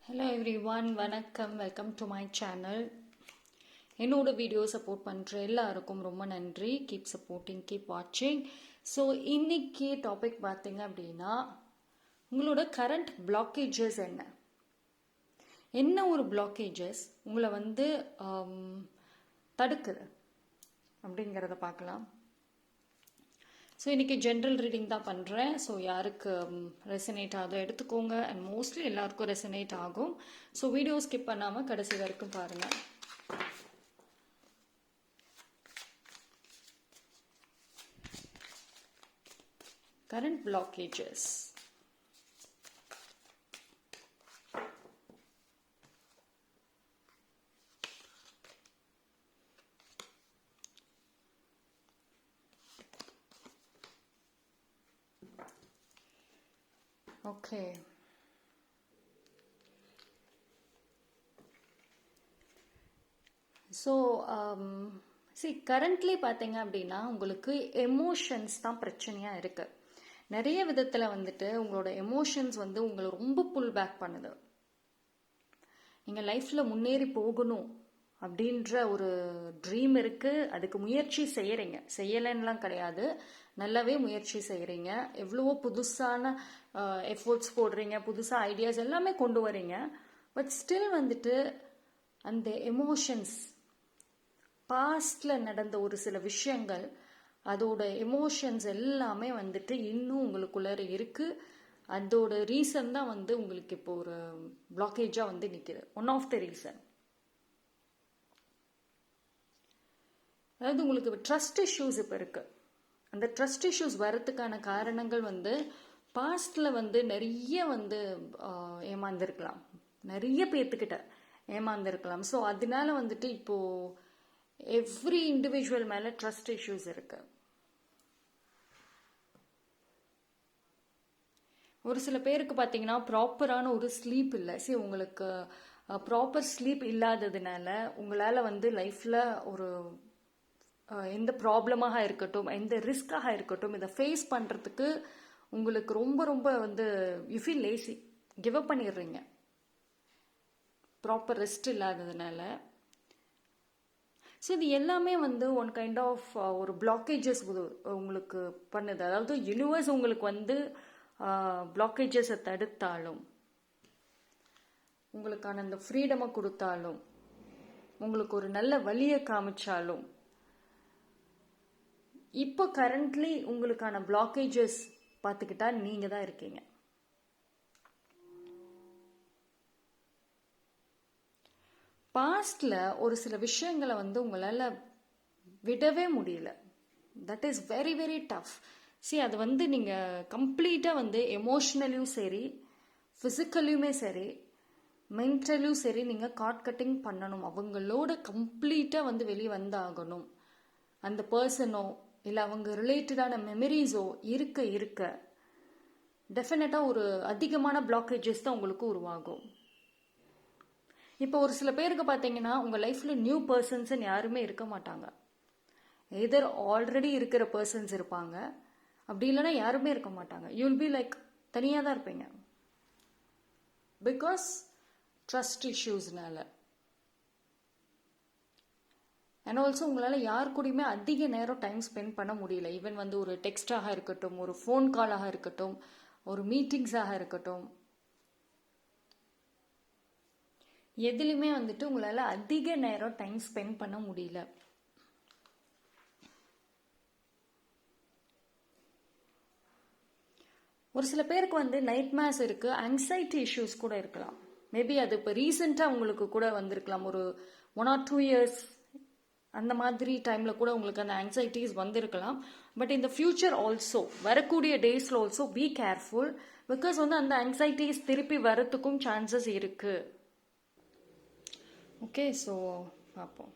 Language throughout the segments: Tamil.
ஹலோ எவ்ரி ஒன், வணக்கம். Welcome to my channel. என்னோட வீடியோ சப்போர்ட் பண்ணுற எல்லாருக்கும் ரொம்ப நன்றி. கீப் சப்போர்ட்டிங், கீப் வாட்சிங். ஸோ இன்னைக்கு டாபிக் பார்த்தீங்க அப்படின்னா, உங்களோட கரண்ட் பிளாக்கேஜஸ் என்ன ஒரு பிளாக்கேஜஸ் உங்களை தடுக்குது அப்படிங்கிறத பார்க்கலாம். ஸோ இன்றைக்கி ஜென்ரல் ரீடிங் தான் பண்ணுறேன். ஸோ யாருக்கு ரெசனேட் ஆகுதோ எடுத்துக்கோங்க. அண்ட் மோஸ்ட்லி எல்லாருக்கும் ரெசனேட் ஆகும். ஸோ வீடியோ ஸ்கிப் பண்ணாமல் கடைசி வரைக்கும் பாருங்கள். Current blockages. Okay, so currently பார்த்தீங்க அப்படின்னா உங்களுக்கு எமோஷன்ஸ் தான் பிரச்சனையாக இருக்குது. நிறைய விதத்தில் உங்களோட எமோஷன்ஸ் உங்களை ரொம்ப புல் பேக் பண்ணுது. நீங்கள் லைஃப்பில் முன்னேறி போகணும் அப்படின்ற ஒரு ட்ரீம் இருக்குது. அதுக்கு முயற்சி செய்கிறீங்க, செய்யலைன்னெலாம் கிடையாது, நல்லாவே முயற்சி செய்கிறீங்க. எவ்வளவோ புதுசான எஃபோர்ட்ஸ் போடுறீங்க, புதுசாக ஐடியாஸ் எல்லாமே கொண்டு வரீங்க. பட் ஸ்டில் அந்த எமோஷன்ஸ், பாஸ்டில் நடந்த ஒரு சில விஷயங்கள், அதோட எமோஷன்ஸ் எல்லாமே இன்னும் உங்களுக்குள்ளார இருக்குது. அதோட ரீசன் தான் உங்களுக்கு இப்போ ஒரு பிளாக்கேஜாக நிற்கிது. ஒன் ஆஃப் த ரீசன், அதாவது உங்களுக்கு ட்ரஸ்ட் இஷ்யூஸ் இப்போ இருக்குது. அந்த ட்ரஸ்ட் இஷ்யூஸ் வரத்துக்கான காரணங்கள் பாஸ்டில் நிறைய ஏமாந்துருக்கலாம், நிறைய பேர்த்துக்கிட்ட ஏமாந்துருக்கலாம். ஸோ அதனால இப்போது எவ்ரி இண்டிவிஜுவல் மேலே ட்ரஸ்ட் இஷ்யூஸ் இருக்கு. ஒரு சில பேருக்கு பார்த்தீங்கன்னா ப்ராப்பரான ஒரு ஸ்லீப் இல்லை. சரி, உங்களுக்கு ப்ராப்பர் ஸ்லீப் இல்லாததுனால உங்களால் லைஃப்பில் ஒரு எந்த ப்ராப்ளமாக இருக்கட்டும், எந்த ரிஸ்காக இருக்கட்டும், இதை ஃபேஸ் பண்ணுறதுக்கு உங்களுக்கு ரொம்ப ரொம்ப you feel lazy, give up பண்ணிடுறீங்க ப்ராப்பர் ரெஸ்ட் இல்லாததுனால. ஸோ இது எல்லாமே ஒன் கைண்ட் ஆஃப் ஒரு பிளாக்கேஜஸ் உங்களுக்கு பண்ணுது. அதாவது யூனிவர்ஸ் உங்களுக்கு பிளாக்கேஜஸை தடுத்தாலும், உங்களுக்கான அந்த ஃப்ரீடமை கொடுத்தாலும், உங்களுக்கு ஒரு நல்ல வழியை காமிச்சாலும், இப்போ கரண்ட்லி உங்களுக்கான பிளாக்கேஜஸ் பார்த்துக்கிட்டா நீங்கள் தான் இருக்கீங்க. பாஸ்டில் ஒரு சில விஷயங்களை உங்களால் விடவே முடியல. That is very very tough. சரி, அது நீங்கள் கம்ப்ளீட்டாக எமோஷ்னலியும் சரி, ஃபிசிக்கலியுமே சரி, மென்டலியும் சரி, நீங்கள் காட் கட்டிங் பண்ணணும். அவங்களோட கம்ப்ளீட்டாக வெளியே வந்தாகணும். அந்த பர்சனோ இல்லை அவங்க ரிலேட்டடான மெமரிஸோ இருக்க டெஃபினட்டாக ஒரு அதிகமான பிளாக்கேஜஸ் தான் உங்களுக்கு உருவாகும். இப்போ ஒரு சில பேருக்கு பார்த்தீங்கன்னா உங்கள் லைஃப்பில் நியூ பர்சன்ஸ்ன்னு யாருமே இருக்க மாட்டாங்க. எதர் ஆல்ரெடி இருக்கிற பர்சன்ஸ் இருப்பாங்க, அப்படி இல்லைன்னா யாருமே இருக்க மாட்டாங்க. யூ வில் பி லைக் தனியாக தான் இருப்பீங்க. பிகாஸ் ட்ரஸ்ட் இஷ்யூஸ்னால. அண்ட் ஆல்சோ உங்களால் யார் கூடயுமே அதிக நேரம் டைம் ஸ்பெண்ட் பண்ண முடியல. ஈவன் ஒரு டெக்ஸ்டாக இருக்கட்டும், ஒரு ஃபோன் காலாக இருக்கட்டும், ஒரு மீட்டிங்ஸாக இருக்கட்டும், எதுலையுமே உங்களால் அதிக நேரம் டைம் ஸ்பெண்ட் பண்ண முடியல. ஒரு சில பேருக்கு நைட் மேர்ஸ் இருக்கு, ஆங்ஸைட்டி இஷ்யூஸ் கூட இருக்கலாம். மேபி அது இப்போ ரீசெண்டாக உங்களுக்கு கூட வந்திருக்கலாம். ஒரு 1 or 2 years அந்த மாதிரி டைமில் கூட உங்களுக்கு அந்த ஆங்ஸைட்டிஸ் வந்திருக்கலாம். பட் இந்த ஃபியூச்சர் ஆல்சோ, வரக்கூடிய டேஸில் ஆல்சோ பி கேர்ஃபுல். பிகாஸ் அந்த ஆங்ஸைட்டிஸ் திருப்பி வரத்துக்கும் சான்சஸ் இருக்குது. ஓகே, ஸோ பார்ப்போம்.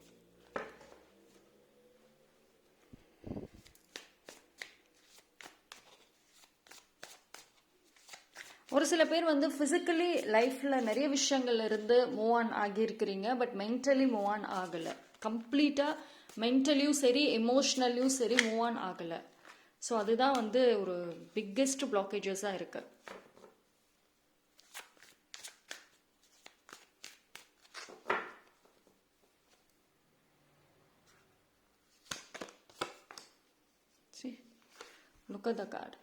ஒரு சில பேர் ஃபிசிக்கலி லைஃப்பில் நிறைய விஷயங்கள்ல இருந்து மூவ் ஆன் ஆகியிருக்கிறீங்க. பட் மென்டலி மூவ் ஆன் ஆகலை. கம்ப்ளீட்டாக மென்டலியும் சரி, எமோஷ்னலியும் சரி மூவ் ஆன் ஆகலை. ஸோ அதுதான் ஒரு பிக்கெஸ்ட் பிளாக்கேஜஸாக இருக்குது. Look at the card.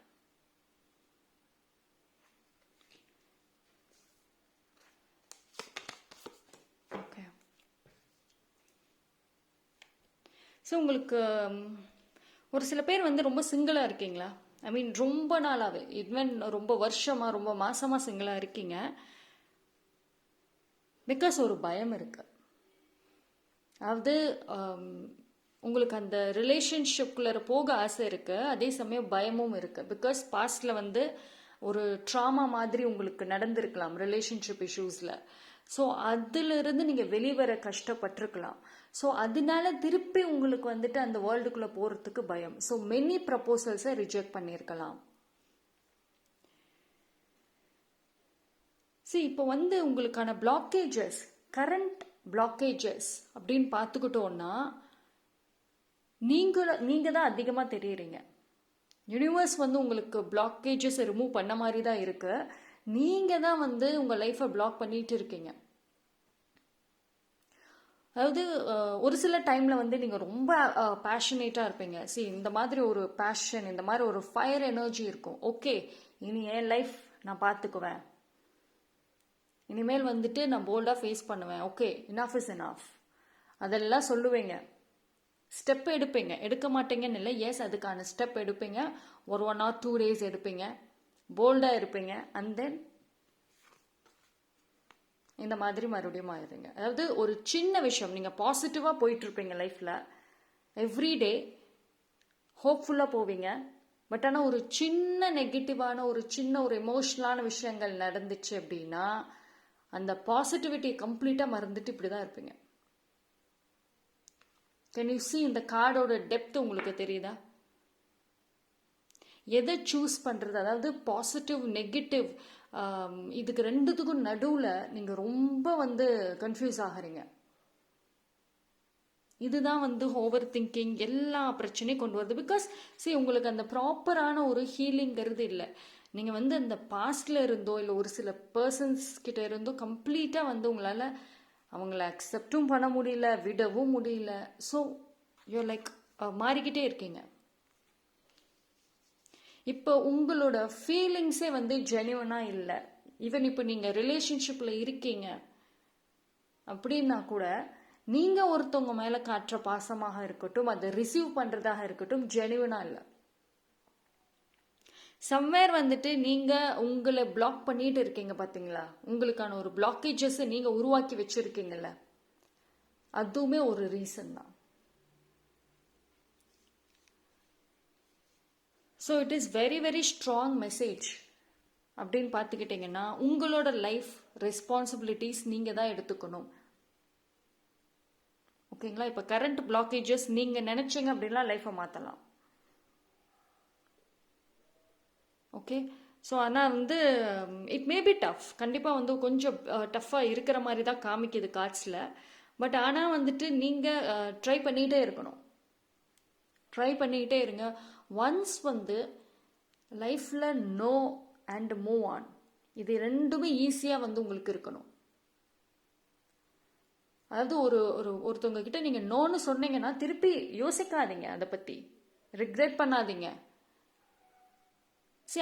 Okay. So உங்களுக்கு ஒரு சில பேர் வந்து ரொம்ப சிங்கிளாக இருக்கீங்களா? ஐ மீன் ரொம்ப நாளாகவே, ஈவன் ரொம்ப வருஷமாக ரொம்ப மாசமாக சிங்கிளாக இருக்கீங்க. பிகாஸ் ஒரு பயம் இருக்கு. அதாவது உங்களுக்கு அந்த ரிலேஷன்ஷிப்குள்ளே போக ஆசை இருக்கு, அதே சமயம் பயமும் இருக்கு. பிகாஸ் பாஸ்ட்ல வந்து ஒரு ட்ராமா மாதிரி உங்களுக்கு நடந்திருக்கலாம் ரிலேஷன்ஷிப் இஷ்யூஸில். ஸோ அதிலிருந்து நீங்கள் வெளிவர கஷ்டப்பட்டிருக்கலாம். ஸோ அதனால திருப்பி உங்களுக்கு வந்துட்டு அந்த வேர்ல்டுக்குள்ளே போகிறதுக்கு பயம். ஸோ மெனி ப்ரப்போசல்ஸை ரிஜெக்ட் பண்ணியிருக்கலாம். இப்போ வந்து உங்களுக்கான பிளாக்கேஜஸ், கரண்ட் பிளாக்கேஜஸ் அப்படின்னு பார்த்துக்கிட்டோன்னா, நீங்க தான் அதிகமாக தெரியுறீங்க. யூனிவர்ஸ் வந்து உங்களுக்கு பிளாக்கேஜஸ் ரிமூவ் பண்ண மாதிரி தான் இருக்கு. நீங்க தான் வந்து உங்க லைஃப்பை பிளாக் பண்ணிட்டு இருக்கீங்க. அதாவது ஒரு சில டைம்ல வந்து நீங்க ரொம்ப பேஷனேட்டா இருப்பீங்க. இந்த மாதிரி ஒரு பேஷன், இந்த மாதிரி ஒரு ஃபயர் எனர்ஜி இருக்கும். ஓகே, இனி என் லைஃப் நான் பார்த்துக்குவேன், இனிமேல் வந்துட்டு நான் போல்டாக ஃபேஸ் பண்ணுவேன், ஓகே இனாஃப் இஸ் இனாஃப் அதெல்லாம் சொல்லுவீங்க. ஸ்டெப் எடுப்பீங்க, எடுக்க மாட்டீங்கன்னு இல்லை, எஸ் அதுக்கான ஸ்டெப் எடுப்பீங்க. ஒரு 1 or 2 days எடுப்பீங்க, போல்டாக இருப்பீங்க. அண்ட் தென் இந்த மாதிரி மறுபடியும் ஆயிடுங்க. அதாவது ஒரு சின்ன விஷயம், நீங்கள் பாசிட்டிவாக போயிட்டு இருப்பீங்க லைஃப்பில், எவ்ரிடே ஹோப்ஃபுல்லாக போவீங்க. பட் ஆனால் ஒரு சின்ன நெகட்டிவான ஒரு எமோஷ்னலான விஷயங்கள் நடந்துச்சு அப்படின்னா அந்த பாசிட்டிவிட்டி கம்ப்ளீட்டாக மறந்துட்டு இப்படி தான் இருப்பீங்க. கேன் யூ see இந்த கார்டோட டெப்த் உங்களுக்கு தெரியுதா? எதை சூஸ் பண்ணுறது, அதாவது பாசிட்டிவ் நெகட்டிவ், இதுக்கு ரெண்டுத்துக்கும் நடுவில் நீங்கள் ரொம்ப வந்து கன்ஃபியூஸ் ஆகிறீங்க. இதுதான் வந்து ஓவர் திங்கிங் எல்லா பிரச்சனையும் கொண்டு வருது. பிகாஸ் உங்களுக்கு அந்த ப்ராப்பரான ஒரு ஹீலிங்கிறது இல்லை. நீங்கள் வந்து அந்த பாஸ்ட்ல இருந்தோ இல்லை ஒரு சில பர்சன்ஸ் கிட்ட இருந்தோ கம்ப்ளீட்டாக வந்து உங்களால் அவங்கள அக்செப்டும் பண்ண முடியல, விடவும் முடியல. ஸோ யூ லைக் மாறிக்கிட்டே இருக்கீங்க. இப்போ உங்களோட ஃபீலிங்ஸே வந்து ஜென்யூனாக இல்லை. ஈவன் இப்போ நீங்கள் ரிலேஷன்ஷிப்பில் இருக்கீங்க அப்படின்னா கூட நீங்கள் ஒருத்தவங்க மேலே காட்டுற பாசமாக இருக்கட்டும், அதை ரிசீவ் பண்ணுறதாக இருக்கட்டும், ஜென்யூனாக இல்லை. சம்வேர் வந்துட்டு நீங்கள் உங்களை பிளாக் பண்ணிட்டு இருக்கீங்க பார்த்தீங்களா, உங்களுக்கான ஒரு பிளாக்கேஜஸ் நீங்கள் உருவாக்கி வச்சுருக்கீங்கல்ல, அதுவுமே ஒரு ரீசன் தான். So it is very very strong message. அப்படின்னு பார்த்துக்கிட்டிங்கன்னா உங்களோட லைஃப் ரெஸ்பான்சிபிலிட்டிஸ் நீங்கள் தான் எடுத்துக்கணும். ஓகேங்களா? இப்போ கரண்ட் பிளாக்கேஜஸ் நீங்கள் நினச்சிங்க அப்படின்னா லைஃப்பை மாற்றலாம். ஓகே, ஸோ ஆனால் வந்து இட் மே பி டஃப். கண்டிப்பாக வந்து கொஞ்சம் டஃப்பாக இருக்கிற மாதிரி தான் காமிக்குது கார்ட்ஸில். பட் ஆனால் வந்துட்டு நீங்கள் ட்ரை பண்ணிகிட்டே இருக்கணும். ட்ரை பண்ணிக்கிட்டே இருங்க. ஒன்ஸ் வந்து லைஃப்பில் நோ அண்ட் மூவ் ஆன், இது ரெண்டுமே ஈஸியாக வந்து உங்களுக்கு இருக்கணும். அதாவது ஒருத்தவங்க கிட்ட நீங்கள் நோன்னு சொன்னீங்கன்னா திருப்பி யோசிக்காதீங்க, அதை பற்றி ரிக்ரெட் பண்ணாதீங்க.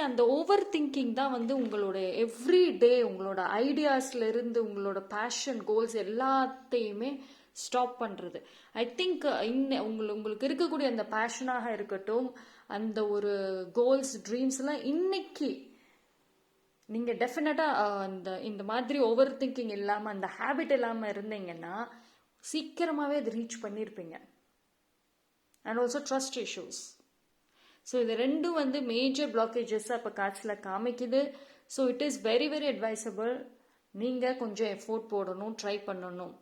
அந்த ஓவர் திங்கிங் தான் வந்து உங்களோட எவ்ரி டே உங்களோட ஐடியாஸ்ல இருந்து உங்களோட பேஷன் கோல்ஸ் எல்லாத்தையுமே ஸ்டாப் பண்ணுறது. ஐ திங்க் உங்களுக்கு இருக்கக்கூடிய அந்த பேஷனாக இருக்கட்டும், அந்த ஒரு கோல்ஸ் ட்ரீம்ஸ்லாம் இன்னைக்கு நீங்கள் டெஃபினட்டாக இந்த மாதிரி ஓவர் திங்கிங் இல்லாமல் அந்த ஹேபிட் இல்லாமல் இருந்தீங்கன்னா சீக்கிரமாகவே அது ரீச் பண்ணியிருப்பீங்க. And also trust issues. So இது ரெண்டும் வந்து மேஜர் பிளாக்கேஜஸாக இப்போ காட்சியில் காமிக்குது. So it is very very advisable. நீங்கள் கொஞ்சம் எஃபோர்ட் போடணும், ட்ரை பண்ணணும்.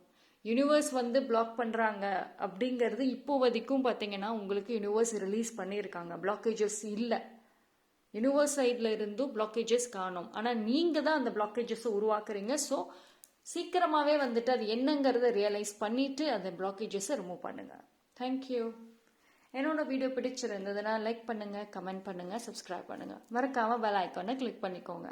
யூனிவர்ஸ் வந்து பிளாக் பண்ணுறாங்க அப்படிங்கிறது இப்போதைக்கும் பார்த்தீங்கன்னா உங்களுக்கு யூனிவர்ஸ் ரிலீஸ் பண்ணியிருக்காங்க. பிளாக்கேஜஸ் இல்லை, யூனிவர்ஸ் சைடில் இருந்தும் பிளாக்கேஜஸ் காணும். ஆனால் நீங்கள் தான் அந்த பிளாக்கேஜஸை உருவாக்குறீங்க. ஸோ சீக்கிரமாகவே வந்துட்டு அது என்னங்கிறத ரியலைஸ் பண்ணிவிட்டு அந்த பிளாக்கேஜஸை ரிமூவ் பண்ணுங்கள். தேங்க்யூ. என்னோட வீடியோ பிடிச்சிருந்ததுன்னா லைக் பண்ணுங்கள், கமெண்ட் பண்ணுங்கள், சப்ஸ்கிரைப் பண்ணுங்கள். மறக்காமல் பெல் ஐக்கானை கிளிக் பண்ணிக்கோங்க.